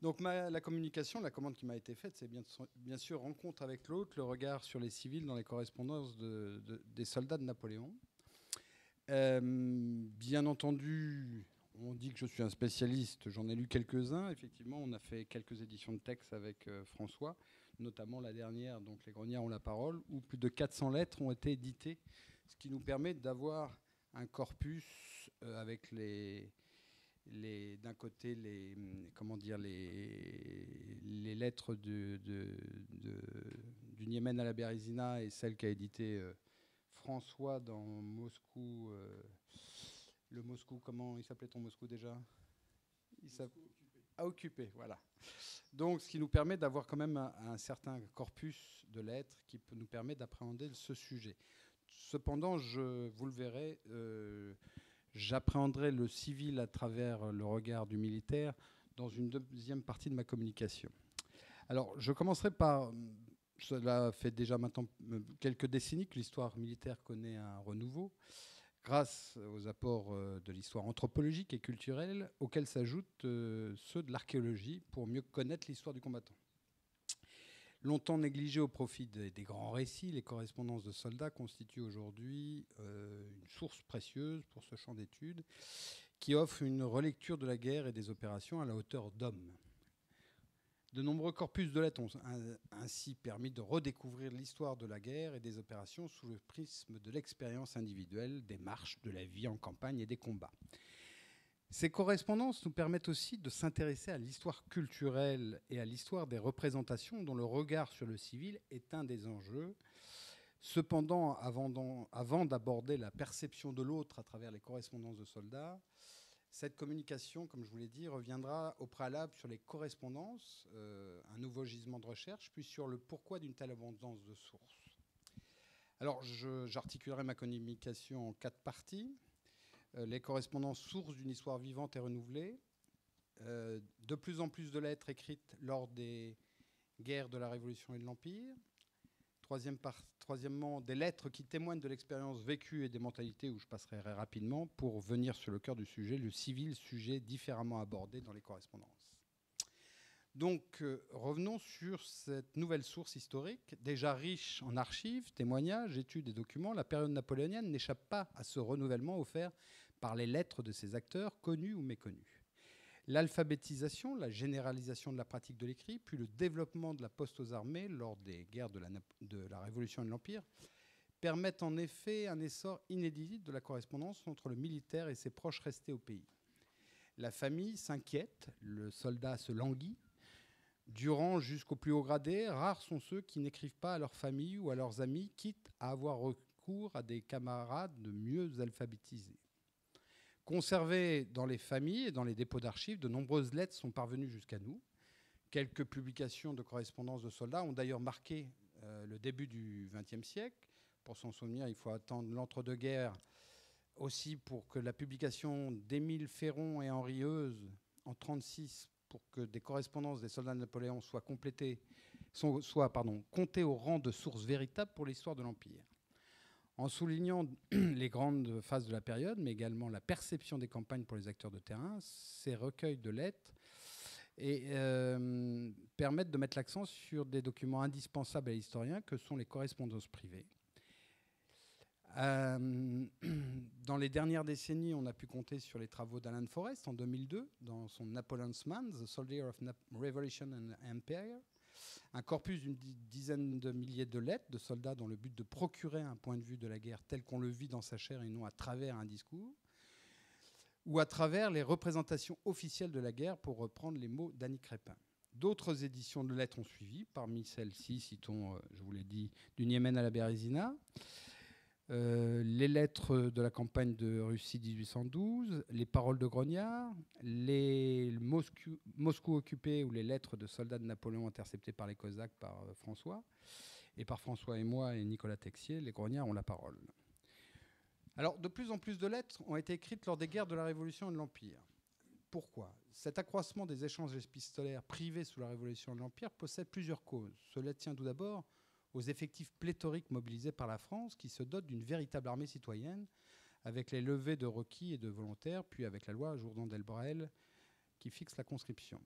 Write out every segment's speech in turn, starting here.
Donc la communication, la commande qui m'a été faite, c'est bien sûr rencontre avec l'autre, le regard sur les civils dans les correspondances des soldats de Napoléon. Bien entendu, on dit que je suis un spécialiste, j'en ai lu quelques-uns. Effectivement, on a fait quelques éditions de textes avec François, notamment la dernière, donc Les Grognards ont la parole, où plus de 400 lettres ont été éditées, ce qui nous permet d'avoir un corpus avec d'un côté les lettres du Niémen à la Bérésina et celle qu'a édité François dans Moscou. Le Moscou, comment il s'appelait ton Moscou déjà? À Occupé, voilà. Donc, ce qui nous permet d'avoir quand même un certain corpus de lettres qui nous permet d'appréhender ce sujet. Cependant, vous le verrez, j'appréhenderai le civil à travers le regard du militaire dans une deuxième partie de ma communication. Alors, je commencerai par... Cela fait déjà maintenant quelques décennies que l'histoire militaire connaît un renouveau, grâce aux apports de l'histoire anthropologique et culturelle, auxquels s'ajoutent ceux de l'archéologie pour mieux connaître l'histoire du combattant. Longtemps négligées au profit des grands récits, les correspondances de soldats constituent aujourd'hui une source précieuse pour ce champ d'études qui offre une relecture de la guerre et des opérations à la hauteur d'homme. De nombreux corpus de lettres ont ainsi permis de redécouvrir l'histoire de la guerre et des opérations sous le prisme de l'expérience individuelle, des marches, de la vie en campagne et des combats. Ces correspondances nous permettent aussi de s'intéresser à l'histoire culturelle et à l'histoire des représentations dont le regard sur le civil est un des enjeux. Cependant, avant d'aborder la perception de l'autre à travers les correspondances de soldats, cette communication, comme je vous l'ai dit, reviendra au préalable sur les correspondances, un nouveau gisement de recherche, puis sur le pourquoi d'une telle abondance de sources. Alors, j'articulerai ma communication en 4 parties. Les correspondances sources d'une histoire vivante et renouvelée. De plus en plus de lettres écrites lors des guerres de la Révolution et de l'Empire. Troisièmement, des lettres qui témoignent de l'expérience vécue et des mentalités, où je passerai rapidement, pour venir sur le cœur du sujet, le civil, sujet différemment abordé dans les correspondances. Donc, revenons sur cette nouvelle source historique, déjà riche en archives, témoignages, études et documents. La période napoléonienne n'échappe pas à ce renouvellement offert par les lettres de ses acteurs, connus ou méconnus. L'alphabétisation, la généralisation de la pratique de l'écrit, puis le développement de la poste aux armées lors des guerres de la Révolution et de l'Empire permettent en effet un essor inédit de la correspondance entre le militaire et ses proches restés au pays. La famille s'inquiète, le soldat se languit. Durant jusqu'au plus haut gradé, rares sont ceux qui n'écrivent pas à leur famille ou à leurs amis, quitte à avoir recours à des camarades mieux alphabétisés. Conservées dans les familles et dans les dépôts d'archives, de nombreuses lettres sont parvenues jusqu'à nous. Quelques publications de correspondances de soldats ont d'ailleurs marqué le début du XXe siècle. Pour s'en souvenir, il faut attendre l'entre-deux-guerres aussi pour que la publication d'Émile Féron et Henri Heuze en 1936, pour que des correspondances des soldats de Napoléon soient comptées au rang de sources véritables pour l'histoire de l'Empire. En soulignant les grandes phases de la période, mais également la perception des campagnes pour les acteurs de terrain, ces recueils de lettres permettent de mettre l'accent sur des documents indispensables à l'historien que sont les correspondances privées. Dans les dernières décennies, on a pu compter sur les travaux d'Alan Forrest en 2002 dans son Napoleon's Man, The Soldier of Revolution and Empire, un corpus d'une dizaine de milliers de lettres de soldats dans le but de procurer un point de vue de la guerre tel qu'on le vit dans sa chair et non à travers un discours, ou à travers les représentations officielles de la guerre, pour reprendre les mots d'Annie Crépin. D'autres éditions de lettres ont suivi. Parmi celles-ci, citons, je vous l'ai dit, du Niémen à la Bérésina, les lettres de la campagne de Russie 1812, les paroles de Grognard, les Moscou occupé, ou les lettres de soldats de Napoléon interceptées par les Cosaques par François, et par François et moi et Nicolas Texier, les Grognards ont la parole. Alors, de plus en plus de lettres ont été écrites lors des guerres de la Révolution et de l'Empire. Pourquoi ? Cet accroissement des échanges épistolaires privés sous la Révolution et de l'Empire possède plusieurs causes. Cela tient tout d'abord aux effectifs pléthoriques mobilisés par la France, qui se dote d'une véritable armée citoyenne, avec les levées de requis et de volontaires, puis avec la loi Jourdan-Delbrel qui fixe la conscription.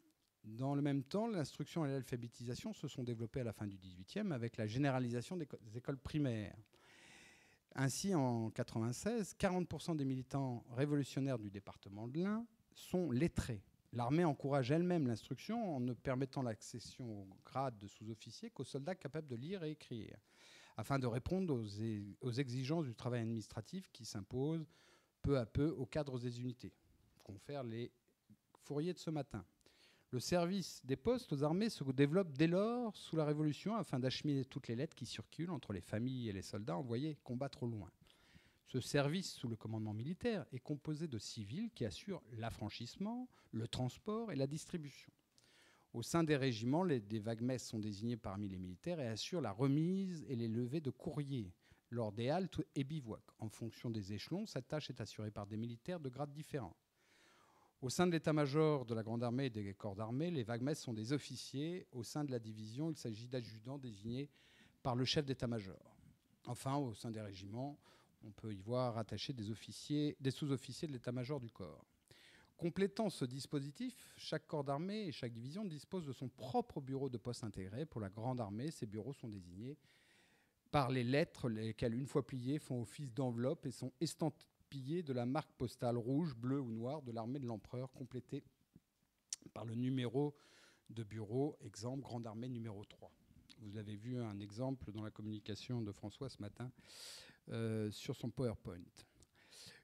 Dans le même temps, l'instruction et l'alphabétisation se sont développées à la fin du XVIIIe avec la généralisation des écoles primaires. Ainsi, en 1996, 40% des militants révolutionnaires du département de l'Ain sont lettrés. L'armée encourage elle-même l'instruction en ne permettant l'accession au grade de sous-officier qu'aux soldats capables de lire et écrire, afin de répondre aux exigences du travail administratif qui s'imposent peu à peu aux cadres des unités, confèrent les fourriers de ce matin. Le service des postes aux armées se développe dès lors sous la Révolution afin d'acheminer toutes les lettres qui circulent entre les familles et les soldats envoyés combattre au loin. Ce service sous le commandement militaire est composé de civils qui assurent l'affranchissement, le transport et la distribution. Au sein des régiments, des vaguemesses sont désignés parmi les militaires et assurent la remise et les levées de courriers lors des haltes et bivouacs. En fonction des échelons, cette tâche est assurée par des militaires de grades différents. Au sein de l'état-major de la Grande Armée et des corps d'armée, les vaguemesses sont des officiers. Au sein de la division, il s'agit d'adjudants désignés par le chef d'état-major. Enfin, au sein des régiments, on peut y voir rattachés des sous-officiers de l'état-major du corps. Complétant ce dispositif, chaque corps d'armée et chaque division dispose de son propre bureau de poste intégré. Pour la Grande Armée, ces bureaux sont désignés par les lettres, lesquelles, une fois pliées, font office d'enveloppe et sont estampillées de la marque postale rouge, bleue ou noire de l'armée de l'empereur, complétée par le numéro de bureau, exemple Grande Armée numéro 3. Vous avez vu un exemple dans la communication de François ce matin sur son PowerPoint.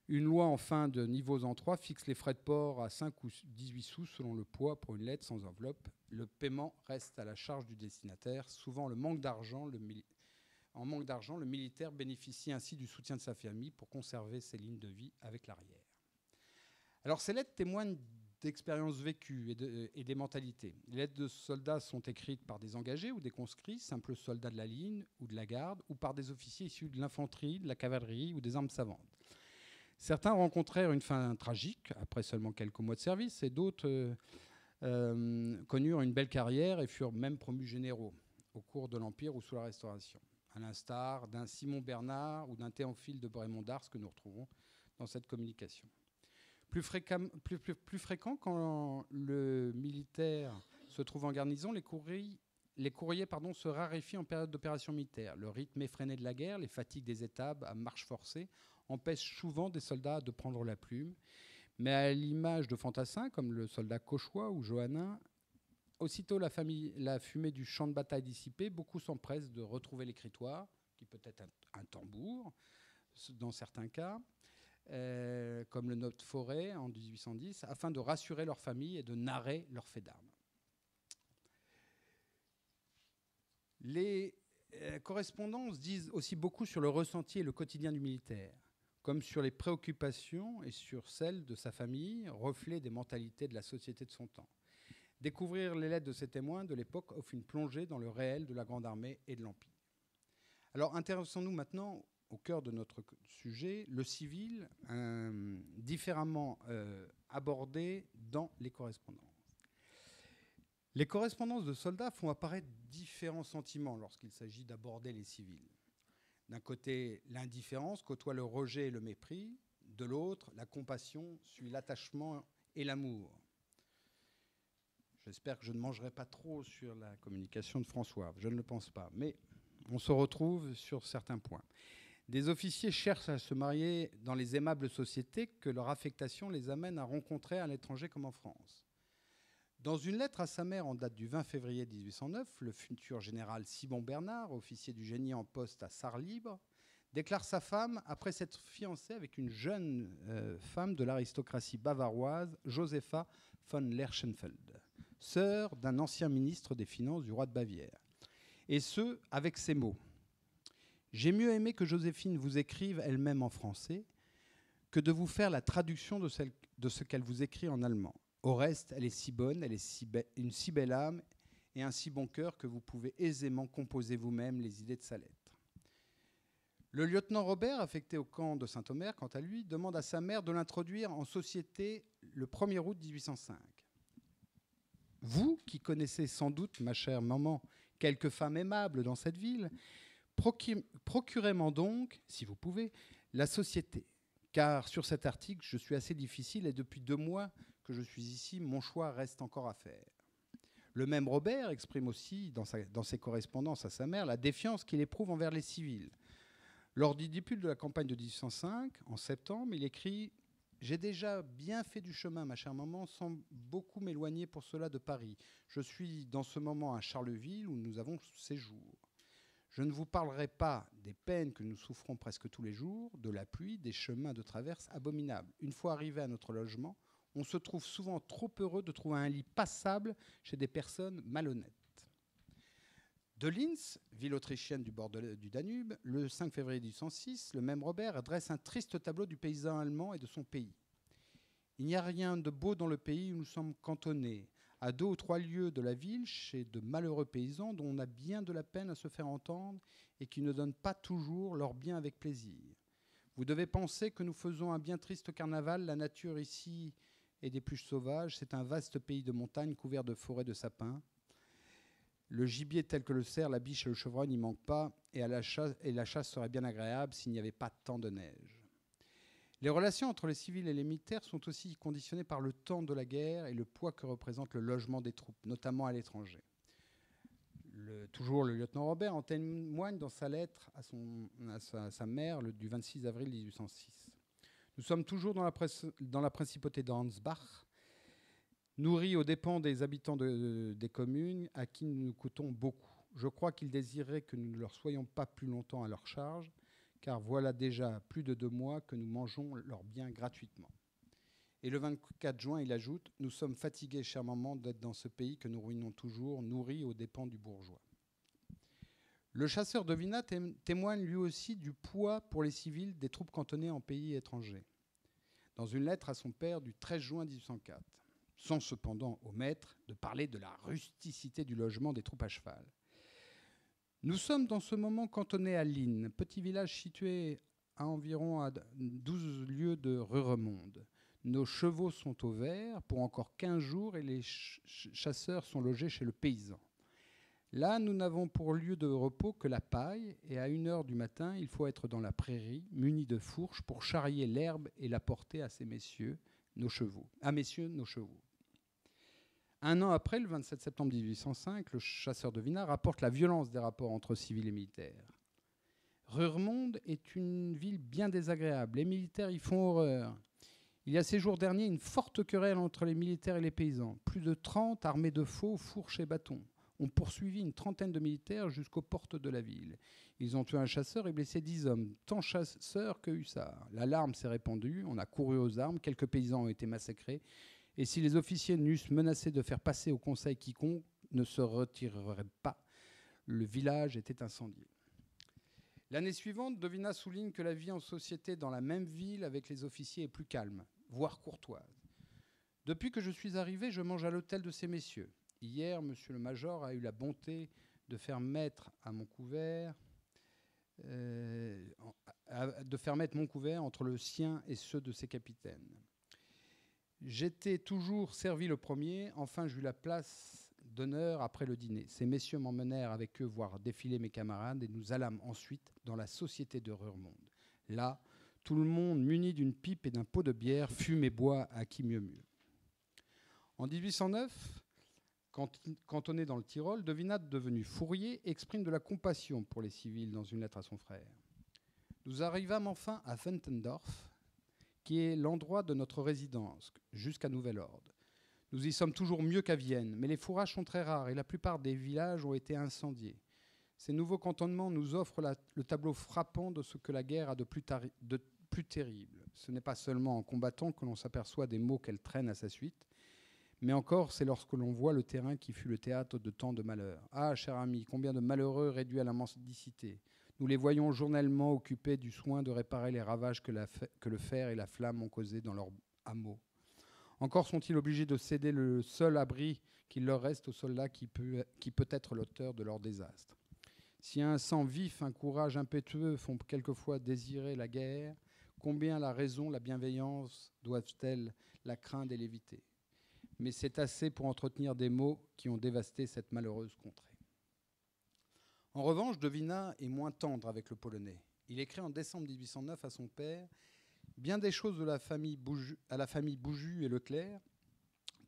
Une loi enfin de niveaux en 3 fixe les frais de port à 5 ou 18 sous selon le poids pour une lettre sans enveloppe. Le paiement reste à la charge du destinataire. Souvent, en manque d'argent, le militaire bénéficie ainsi du soutien de sa famille pour conserver ses lignes de vie avec l'arrière. Alors, ces lettres témoignent d'expériences vécues et des mentalités. Les lettres de soldats sont écrites par des engagés ou des conscrits, simples soldats de la ligne ou de la garde, ou par des officiers issus de l'infanterie, de la cavalerie ou des armes savantes. Certains rencontrèrent une fin tragique après seulement quelques mois de service, et d'autres connurent une belle carrière et furent même promus généraux au cours de l'Empire ou sous la Restauration, à l'instar d'un Simon Bernard ou d'un Théophile de Brémond d'Ars que nous retrouvons dans cette communication. Plus fréquent quand le militaire se trouve en garnison, les courriers se raréfient en période d'opération militaire. Le rythme effréné de la guerre, les fatigues des étapes à marche forcée empêchent souvent des soldats de prendre la plume. Mais à l'image de fantassins comme le soldat cauchois ou johannin, aussitôt la fumée du champ de bataille dissipée, beaucoup s'empressent de retrouver l'écritoire, qui peut être un tambour dans certains cas, comme le note Forêt en 1810, afin de rassurer leur famille et de narrer leurs faits d'armes. Les correspondances disent aussi beaucoup sur le ressenti et le quotidien du militaire, comme sur les préoccupations et sur celles de sa famille, reflet des mentalités de la société de son temps. Découvrir les lettres de ces témoins de l'époque offre une plongée dans le réel de la Grande Armée et de l'Empire. Alors, intéressons-nous maintenant au cœur de notre sujet, le civil, différemment abordé dans les correspondances. Les correspondances de soldats font apparaître différents sentiments lorsqu'il s'agit d'aborder les civils. D'un côté, l'indifférence côtoie le rejet et le mépris. De l'autre, la compassion suit l'attachement et l'amour. J'espère que je ne mangerai pas trop sur la communication de François. Je ne le pense pas. Mais on se retrouve sur certains points. Des officiers cherchent à se marier dans les aimables sociétés que leur affectation les amène à rencontrer à l'étranger comme en France. Dans une lettre à sa mère en date du 20 février 1809, le futur général Simon Bernard, officier du génie en poste à Sarre-Libre, déclare sa femme après s'être fiancé avec une jeune femme de l'aristocratie bavaroise, Josepha von Lerchenfeld, sœur d'un ancien ministre des Finances du roi de Bavière. Et ce, avec ces mots. « J'ai mieux aimé que Joséphine vous écrive elle-même en français que de vous faire la traduction de ce qu'elle vous écrit en allemand. Au reste, elle est si bonne, elle est une si belle âme et un si bon cœur que vous pouvez aisément composer vous-même les idées de sa lettre. » Le lieutenant Robert, affecté au camp de Saint-Omer, quant à lui, demande à sa mère de l'introduire en société le 1er août 1805. « Vous, qui connaissez sans doute, ma chère maman, quelques femmes aimables dans cette ville, procurez-moi donc, si vous pouvez, la société. Car sur cet article, je suis assez difficile et depuis 2 mois que je suis ici, mon choix reste encore à faire. » Le même Robert exprime aussi dans ses correspondances à sa mère la défiance qu'il éprouve envers les civils. Lors du début de la campagne de 1805, en septembre, il écrit « J'ai déjà bien fait du chemin, ma chère maman, sans beaucoup m'éloigner pour cela de Paris. Je suis dans ce moment à Charleville, où nous avons séjour. Je ne vous parlerai pas des peines que nous souffrons presque tous les jours, de la pluie, des chemins de traverse abominables. Une fois arrivé à notre logement, on se trouve souvent trop heureux de trouver un lit passable chez des personnes malhonnêtes. » De Linz, ville autrichienne du bord du Danube, le 5 février 1806, le même Robert dresse un triste tableau du paysan allemand et de son pays. Il n'y a rien de beau dans le pays où nous sommes cantonnés, à 2 ou 3 lieues de la ville, chez de malheureux paysans dont on a bien de la peine à se faire entendre et qui ne donnent pas toujours leur bien avec plaisir. Vous devez penser que nous faisons un bien triste carnaval. La nature ici est des plus sauvages. C'est un vaste pays de montagnes couvert de forêts de sapins. Le gibier tel que le cerf, la biche et le chevreuil n'y manquent pas, et la chasse serait bien agréable s'il n'y avait pas tant de neige. Les relations entre les civils et les militaires sont aussi conditionnées par le temps de la guerre et le poids que représente le logement des troupes, notamment à l'étranger. Toujours le lieutenant Robert en témoigne dans sa lettre à sa mère du 26 avril 1806. Nous sommes toujours dans la principauté d'Ansbach, nourris aux dépens des habitants des communes à qui nous coûtons beaucoup. Je crois qu'ils désiraient que nous ne leur soyons pas plus longtemps à leur charge, car voilà déjà plus de 2 mois que nous mangeons leurs biens gratuitement. Et le 24 juin, il ajoute « Nous sommes fatigués, chère maman, d'être dans ce pays que nous ruinons toujours, nourris aux dépens du bourgeois. » Le chasseur de Vinat témoigne lui aussi du poids pour les civils des troupes cantonnées en pays étrangers, dans une lettre à son père du 13 juin 1804, sans cependant omettre de parler de la rusticité du logement des troupes à cheval. Nous sommes dans ce moment cantonnés à Lynn, petit village situé à environ 12 lieues de Ruremonde. Nos chevaux sont au vert pour encore 15 jours et les chasseurs sont logés chez le paysan. Là, nous n'avons pour lieu de repos que la paille, et à 1h du matin, il faut être dans la prairie, muni de fourches, pour charrier l'herbe et la porter à messieurs, nos chevaux. Un an après, le 27 septembre 1805, le chasseur de Vinat rapporte la violence des rapports entre civils et militaires. Ruremonde est une ville bien désagréable. Les militaires y font horreur. Il y a ces jours derniers une forte querelle entre les militaires et les paysans. Plus de 30 armés de faux, fourches et bâtons ont poursuivi une trentaine de militaires jusqu'aux portes de la ville. Ils ont tué un chasseur et blessé 10 hommes, tant chasseurs que hussards. L'alarme s'est répandue, on a couru aux armes, quelques paysans ont été massacrés. Et si les officiers n'eussent menacé de faire passer au conseil quiconque ne se retirerait pas, le village était incendié. L'année suivante, De Vinat souligne que la vie en société dans la même ville avec les officiers est plus calme, voire courtoise. Depuis que je suis arrivé, je mange à l'hôtel de ces messieurs. Hier, monsieur le major a eu la bonté de faire mettre mon couvert entre le sien et ceux de ses capitaines. J'étais toujours servi le premier, enfin j'eus la place d'honneur après le dîner. Ces messieurs m'emmenèrent avec eux voir défiler mes camarades et nous allâmes ensuite dans la société de Ruremonde. Là, tout le monde muni d'une pipe et d'un pot de bière fume et boit à qui mieux mieux. En 1809, cantonné dans le Tyrol, De Vinat, devenu fourrier, exprime de la compassion pour les civils dans une lettre à son frère. Nous arrivâmes enfin à Wentendorf, qui est l'endroit de notre résidence, jusqu'à nouvel ordre. Nous y sommes toujours mieux qu'à Vienne, mais les fourrages sont très rares et la plupart des villages ont été incendiés. Ces nouveaux cantonnements nous offrent le tableau frappant de ce que la guerre a de plus terrible. Ce n'est pas seulement en combattant que l'on s'aperçoit des maux qu'elle traîne à sa suite, mais encore c'est lorsque l'on voit le terrain qui fut le théâtre de tant de malheurs. Ah, cher ami, combien de malheureux réduits à la mendicité. Nous les voyons journellement occupés du soin de réparer les ravages que le fer et la flamme ont causés dans leurs hameaux. Encore sont-ils obligés de céder le seul abri qu'il leur reste aux soldats qui peut être l'auteur de leur désastre. Si un sang vif, un courage impétueux font quelquefois désirer la guerre, combien la raison, la bienveillance doivent-elles la craindre et l'éviter? Mais c'est assez pour entretenir des maux qui ont dévasté cette malheureuse contrée. En revanche, De Vinat est moins tendre avec le Polonais. Il écrit en décembre 1809 à son père « Bien des choses à la famille Bouju et Leclerc,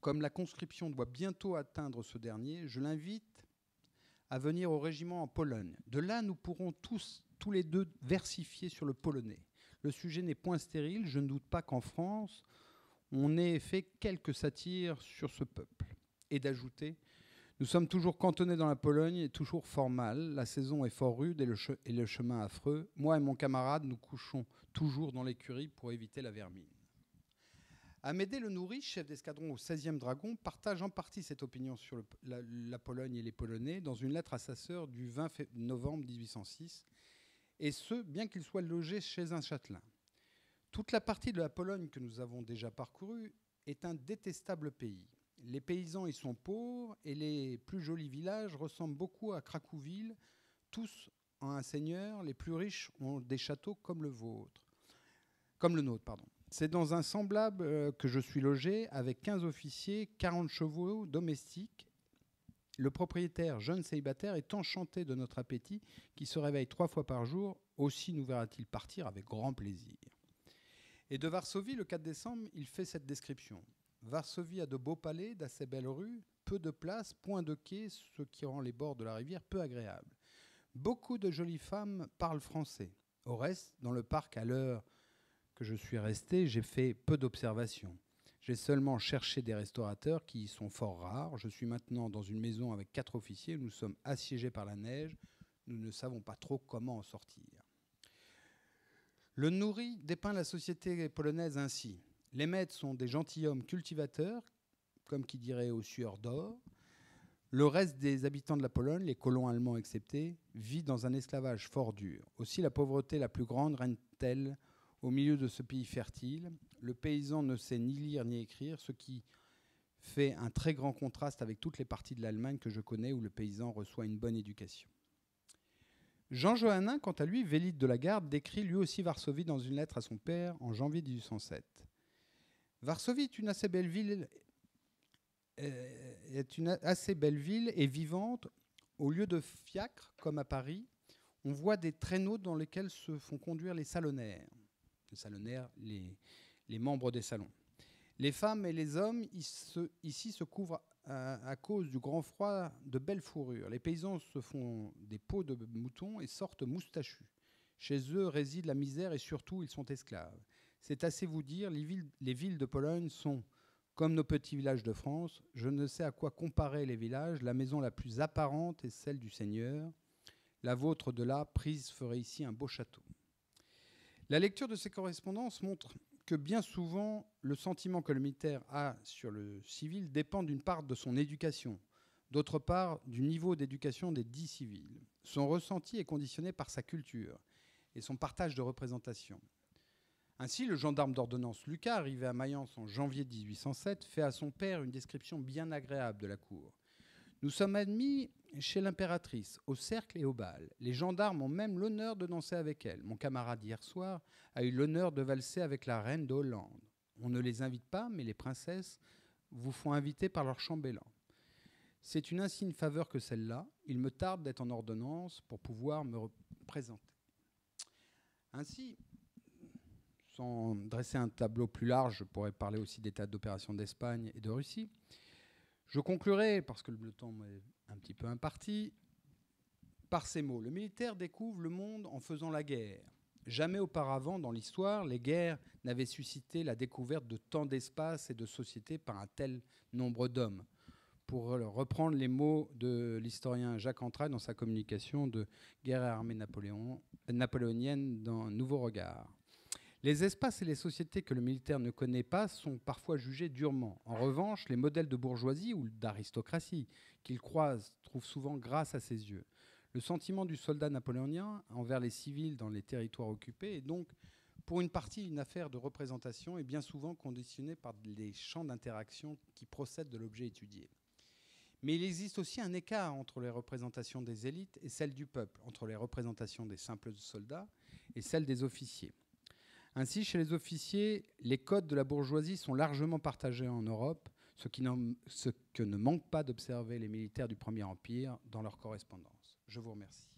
Comme la conscription doit bientôt atteindre ce dernier, je l'invite à venir au régiment en Pologne. De là, nous pourrons tous les deux versifier sur le polonais. Le sujet n'est point stérile. Je ne doute pas qu'en France, on ait fait quelques satires sur ce peuple. Et d'ajouter, nous sommes toujours cantonnés dans la Pologne et toujours fort mal. La saison est fort rude et le chemin affreux. Moi et mon camarade, nous couchons toujours dans l'écurie pour éviter la vermine. Amédée Le Nourry, chef d'escadron au 16e Dragon, partage en partie cette opinion sur la Pologne et les Polonais dans une lettre à sa sœur du 20 novembre 1806, et ce, bien qu'il soit logé chez un châtelain. Toute la partie de la Pologne que nous avons déjà parcourue est un détestable pays. Les paysans y sont pauvres et les plus jolis villages ressemblent beaucoup à Cracovie. Tous ont un seigneur, les plus riches ont des châteaux comme le nôtre. C'est dans un semblable que je suis logé, avec 15 officiers, 40 chevaux domestiques. Le propriétaire, jeune célibataire, est enchanté de notre appétit, qui se réveille 3 fois par jour. Aussi nous verra-t-il partir avec grand plaisir. Et de Varsovie, le 4 décembre, il fait cette description. Varsovie a de beaux palais, d'assez belles rues, peu de places, point de quais, ce qui rend les bords de la rivière peu agréables. Beaucoup de jolies femmes parlent français. Au reste, dans le parc, à l'heure que je suis resté, j'ai fait peu d'observations. J'ai seulement cherché des restaurateurs qui y sont fort rares. Je suis maintenant dans une maison avec 4 officiers. Nous sommes assiégés par la neige. Nous ne savons pas trop comment en sortir. Le Nourry dépeint la société polonaise ainsi. Les maîtres sont des gentilshommes cultivateurs, comme qui dirait aux sueurs d'or. Le reste des habitants de la Pologne, les colons allemands exceptés, vit dans un esclavage fort dur. Aussi la pauvreté la plus grande règne-t-elle au milieu de ce pays fertile. Le paysan ne sait ni lire ni écrire, ce qui fait un très grand contraste avec toutes les parties de l'Allemagne que je connais où le paysan reçoit une bonne éducation. Jean Johannin, quant à lui, vélite de la Garde, décrit lui aussi Varsovie dans une lettre à son père en janvier 1807. Varsovie est une assez belle ville et vivante. Au lieu de fiacres, comme à Paris, on voit des traîneaux dans lesquels se font conduire les salonnaires. Les salonnaires, les membres des salons. Les femmes et les hommes ici se couvrent à cause du grand froid de belles fourrures. Les paysans se font des peaux de mouton et sortent moustachus. Chez eux réside la misère et surtout ils sont esclaves. C'est assez vous dire, les villes de Pologne sont comme nos petits villages de France. Je ne sais à quoi comparer les villages. La maison la plus apparente est celle du Seigneur. La vôtre de là, prise, ferait ici un beau château. La lecture de ces correspondances montre que bien souvent, le sentiment que le militaire a sur le civil dépend d'une part de son éducation, d'autre part du niveau d'éducation des dits civils. Son ressenti est conditionné par sa culture et son partage de représentation. Ainsi, le gendarme d'ordonnance Lucas, arrivé à Mayence en janvier 1807, fait à son père une description bien agréable de la cour. Nous sommes admis chez l'impératrice, au cercle et au bal. Les gendarmes ont même l'honneur de danser avec elle. Mon camarade hier soir a eu l'honneur de valser avec la reine de Hollande. On ne les invite pas, mais les princesses vous font inviter par leur chambellan. C'est une insigne faveur que celle-là. Il me tarde d'être en ordonnance pour pouvoir me représenter. Ainsi, sans dresser un tableau plus large, je pourrais parler aussi des théâtres d'opération d'Espagne et de Russie. Je conclurai, parce que le temps m'est un petit peu imparti, par ces mots. Le militaire découvre le monde en faisant la guerre. Jamais auparavant, dans l'histoire, les guerres n'avaient suscité la découverte de tant d'espace et de sociétés par un tel nombre d'hommes. Pour reprendre les mots de l'historien Jacques Entrailles dans sa communication de Guerre et armée napoléonienne dans Nouveau Regard. Les espaces et les sociétés que le militaire ne connaît pas sont parfois jugés durement. En revanche, les modèles de bourgeoisie ou d'aristocratie qu'il croise trouvent souvent grâce à ses yeux. Le sentiment du soldat napoléonien envers les civils dans les territoires occupés est donc, pour une partie, une affaire de représentation et bien souvent conditionnée par les champs d'interaction qui procèdent de l'objet étudié. Mais il existe aussi un écart entre les représentations des élites et celles du peuple, entre les représentations des simples soldats et celles des officiers. Ainsi, chez les officiers, les codes de la bourgeoisie sont largement partagés en Europe, ce que ne manquent pas d'observer les militaires du Premier Empire dans leur correspondance. Je vous remercie.